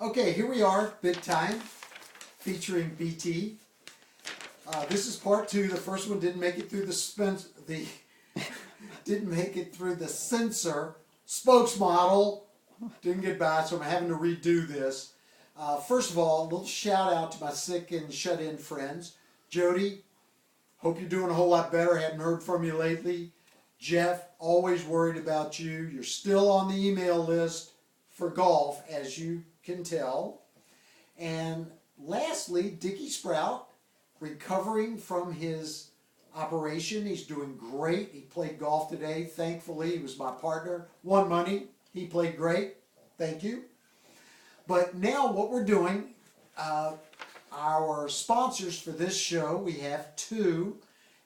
Okay, here we are, Big Time, featuring BT. This is part two. The first one didn't make it through didn't make it through the censor. Spokesmodel didn't get by, so I'm having to redo this. First of all, a little shout out to my sick and shut-in friends. Jody, hope you're doing a whole lot better. Haven't heard from you lately. Jeff, always worried about you. You're still on the email list for golf, as you can tell. And lastly, Dickie Sprout, recovering from his operation. He's doing great. He played golf today. Thankfully, he was my partner. Won money. He played great. Thank you. But now what we're doing, our sponsors for this show, we have two,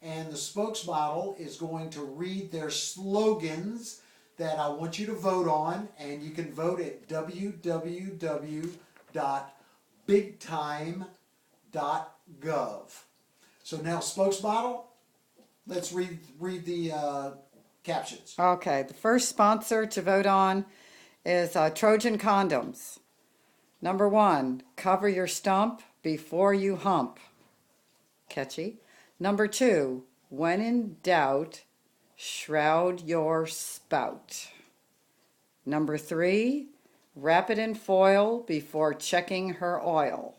and the spokesmodel is going to read their slogans that I want you to vote on, and you can vote at www.bigtime.gov. So now, spokesmodel, let's read the captions. Okay, the first sponsor to vote on is Trojan Condoms. Number 1, cover your stump before you hump. Catchy. Number 2, when in doubt, shroud your spout. Number 3, wrap it in foil before checking her oil.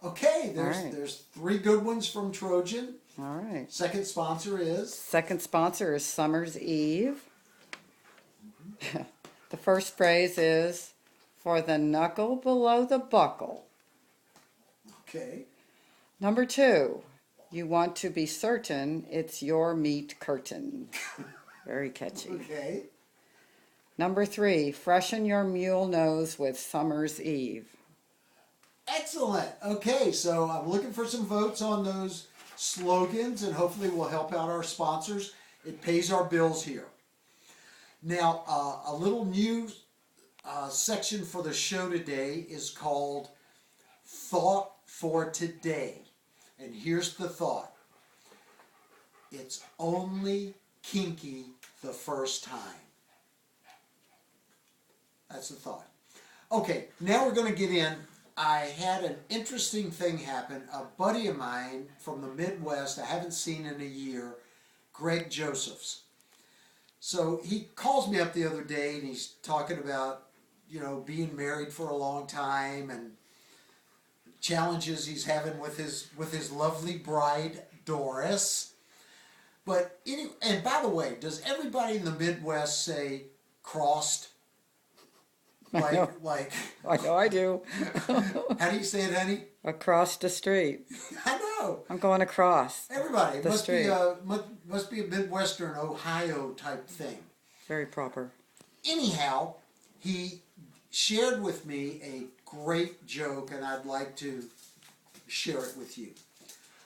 Okay, right. there's three good ones from Trojan. All right. Second sponsor is? Second sponsor is Summer's Eve. The first phrase is, for the knuckle below the buckle. Okay. Number 2, you want to be certain it's your meat curtain. Very catchy. Okay. Number 3, freshen your mule nose with Summer's Eve. Excellent. Okay, so I'm looking for some votes on those slogans, and hopefully we'll help out our sponsors. It pays our bills here. Now, a little new section for the show today is called Thought for Today. And here's the thought. It's only kinky the first time. That's the thought. Okay, now we're going to get in. I had an interesting thing happen. A buddy of mine from the Midwest, I haven't seen in a year, Greg Josephs. So he calls me up the other day and he's talking about, being married for a long time and challenges he's having with his lovely bride, Doris. And by the way, does everybody in the Midwest say crossed? I know I do. How do you say it, honey? Across the street. I know. I'm going across. Everybody. It the must street. must be a Midwestern Ohio type thing. Very proper. Anyhow, he shared with me a great joke, and I'd like to share it with you.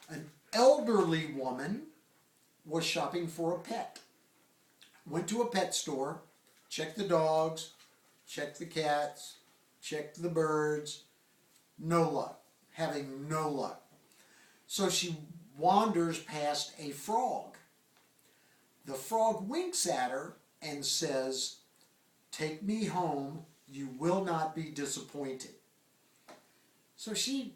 An elderly woman was shopping for a pet. Went to a pet store, checked the dogs, checked the cats, checked the birds. No luck. Having no luck. So she wanders past a frog. The frog winks at her and says, "Take me home. You will not be disappointed." So she's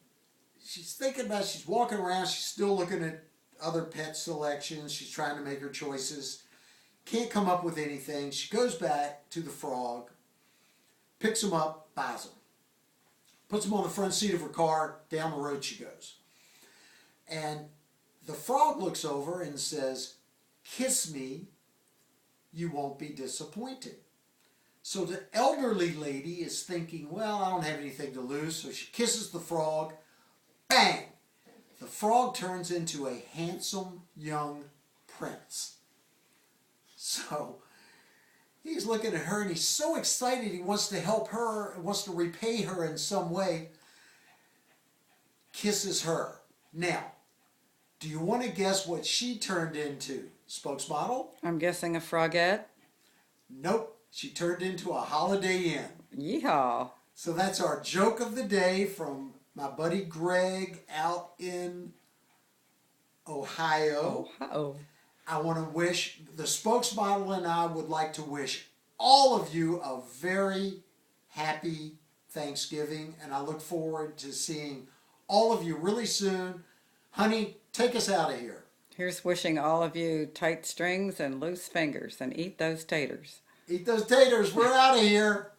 thinking about it. She's walking around. She's still looking at other pet selections. She's trying to make her choices. Can't come up with anything. She goes back to the frog, picks him up, buys him. Puts him on the front seat of her car. Down the road she goes. And the frog looks over and says, "Kiss me. You won't be disappointed." So the elderly lady is thinking, well, I don't have anything to lose. So she kisses the frog. Bang! The frog turns into a handsome young prince. So he's looking at her and he's so excited he wants to help her, wants to repay her in some way. Kisses her. Now, do you want to guess what she turned into, spokesmodel? I'm guessing a frogette. Nope. She turned into a Holiday Inn. Yeehaw. So that's our joke of the day from my buddy Greg out in Ohio. Oh. I want to wish, the spokesmodel and I would like to wish all of you a very happy Thanksgiving, and I look forward to seeing all of you really soon. Honey, take us out of here. Here's wishing all of you tight strings and loose fingers, and eat those taters. Eat those taters. We're out of here.